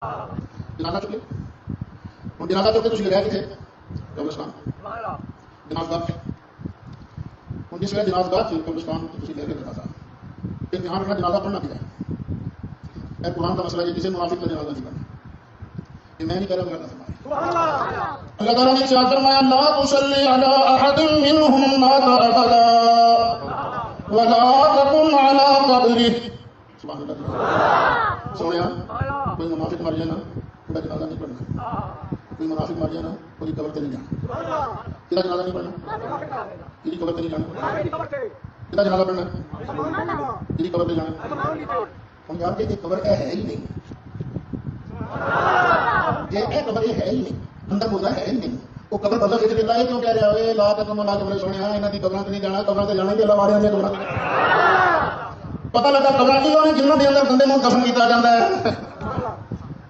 جنازہ چکے ہوں جنازہ چکے تھی لگایا کتنے قبرستان جنازگاہ ہوں جس ویلے جنازگاہ تھی قبرستان تھی لے کے جنازہ امتحان رکھنا جنازہ پڑھنا کیا ہے قرآن کا مسئلہ ہے کسی منافق کا جنازہ نہیں پڑھنا یہ میں نہیں کہہ رہا ہوں اللہ تعالیٰ نے ارشاد فرمایا لا تصلی علی احد منهم مات ابدا ولا تقم علی قبره سبحان اللہ سویا کوئی منافق مر جائے نا پورا جنازہ نہیں پڑھنا کوئی منافق مر جائے نا کوئی قبر پہ نہیں جانا کدا جنازہ نہیں پڑھنا کسی قبر پہ نہیں جانا کدا جنازہ پڑھنا کسی قبر پہ جانا ہم جانتے کہ قبر ہے ہی نہیں یہ قبر ہے ہی نہیں اندر مردہ ہے ہی نہیں وہ قبر بدل کے دیتا ہے کیوں کہہ رہا ہے لا تک ملا قبر سونے یہاں کی قبروں سے نہیں جانا قبروں سے جانا کہ اللہ مارے قبر پتہ لگا قبر کی جنہوں کے اندر بندے کو دفن کیا جاتا ہے